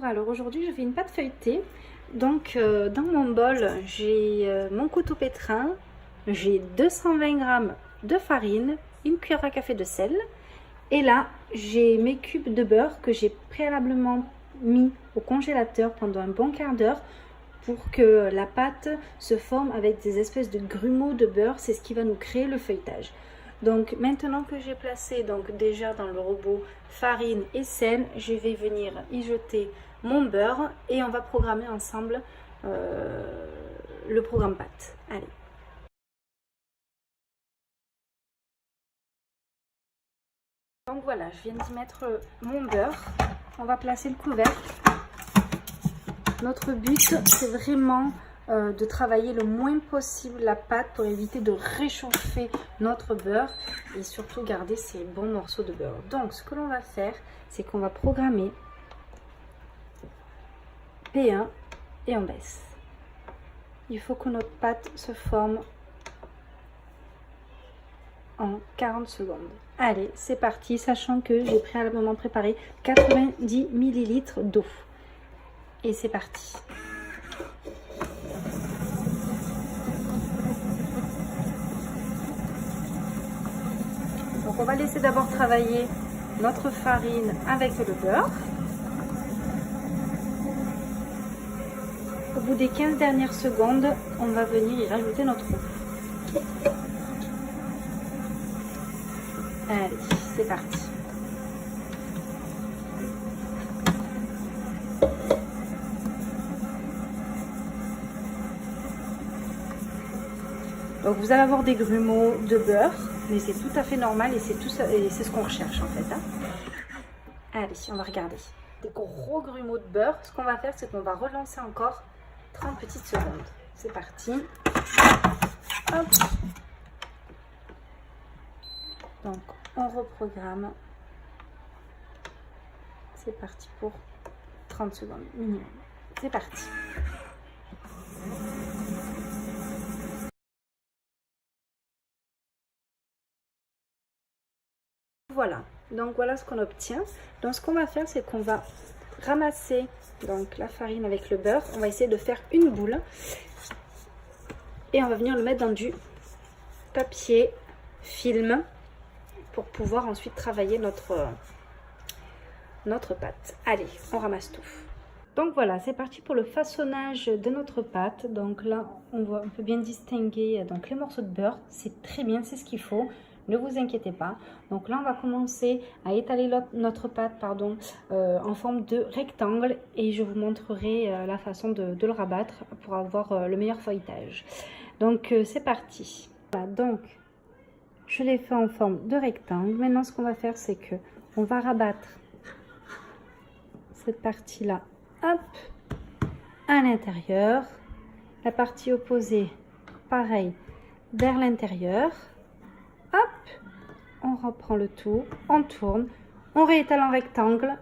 Alors aujourd'hui je fais une pâte feuilletée. Donc dans mon bol j'ai mon couteau pétrin, j'ai 220 g de farine, une cuillère à café de sel. Et là j'ai mes cubes de beurre que j'ai préalablement mis au congélateur pendant un bon quart d'heure pour que la pâte se forme avec des espèces de grumeaux de beurre. C'est ce qui va nous créer le feuilletage. Donc maintenant que j'ai placé donc déjà dans le robot farine et sel, je vais venir y jeter mon beurre et on va programmer ensemble le programme pâte. Allez. Donc voilà, je viens d'y mettre mon beurre. On va placer le couvercle. Notre but, c'est vraiment de travailler le moins possible la pâte pour éviter de réchauffer notre beurre et surtout garder ces bons morceaux de beurre. Donc ce que l'on va faire, c'est qu'on va programmer P1 et on baisse. Il faut que notre pâte se forme en 40 secondes. Allez, c'est parti, sachant que j'ai préalablement préparé 90 ml d'eau. Et c'est parti. Donc on va laisser d'abord travailler notre farine avec le beurre. Au bout des 15 dernières secondes, on va venir y rajouter notre eau. Allez, c'est parti. Donc vous allez avoir des grumeaux de beurre, mais c'est tout à fait normal et c'est ce qu'on recherche en fait. Hein. Allez, on va regarder. Des gros grumeaux de beurre. Ce qu'on va faire, c'est qu'on va relancer encore 30 petites secondes. C'est parti. Hop. Donc on reprogramme. C'est parti pour 30 secondes minimum. C'est parti. Voilà, donc voilà ce qu'on obtient. Donc ce qu'on va faire, c'est qu'on va ramasser donc la farine avec le beurre. On va essayer de faire une boule et on va venir le mettre dans du papier film pour pouvoir ensuite travailler notre pâte. Allez, on ramasse tout. Donc voilà, c'est parti pour le façonnage de notre pâte. Donc là, on peut bien distinguer donc les morceaux de beurre. C'est très bien, c'est ce qu'il faut. Ne vous inquiétez pas. Donc là, on va commencer à étaler notre pâte en forme de rectangle et je vous montrerai la façon de le rabattre pour avoir le meilleur feuilletage. Donc c'est parti. Voilà, donc je l'ai fait en forme de rectangle. Maintenant, ce qu'on va faire, c'est que on va rabattre cette partie-là, hop, à l'intérieur. La partie opposée, pareil, vers l'intérieur. Hop, on reprend le tout, on tourne, on réétale en rectangle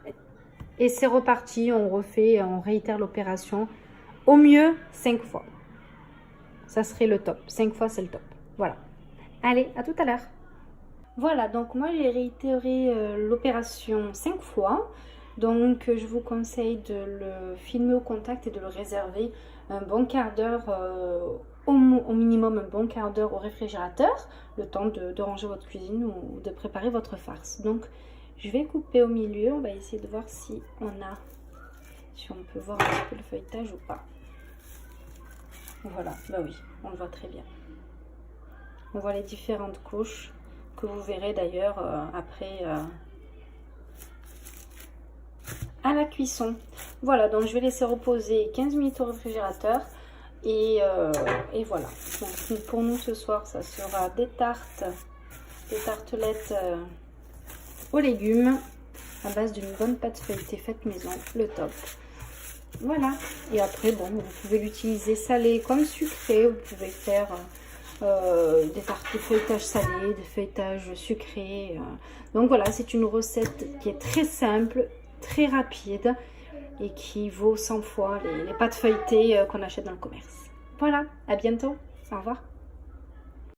et c'est reparti. On réitère l'opération au mieux 5 fois. Ça serait le top. 5 fois, c'est le top. Voilà. Allez, à tout à l'heure. Voilà, donc moi j'ai réitéré l'opération 5 fois. Donc je vous conseille de le filmer au contact et de le réserver un bon quart d'heure, au minimum un bon quart d'heure au réfrigérateur, le temps de ranger votre cuisine ou de préparer votre farce. Donc je vais couper au milieu, on va essayer de voir si on peut voir un petit peu le feuilletage ou pas. Voilà, bah oui, on le voit très bien. On voit les différentes couches que vous verrez d'ailleurs après à la cuisson. Voilà, donc je vais laisser reposer 15 minutes au réfrigérateur et voilà. Donc pour nous ce soir, ça sera des tartelettes aux légumes à base d'une bonne pâte feuilletée faite maison, le top. Voilà, et après bon, vous pouvez l'utiliser salé comme sucré, vous pouvez faire des feuilletages salés, des feuilletages sucrés. Donc voilà, c'est une recette qui est très simple, très rapide et qui vaut 100 fois les pâtes feuilletées qu'on achète dans le commerce. Voilà, à bientôt, au revoir.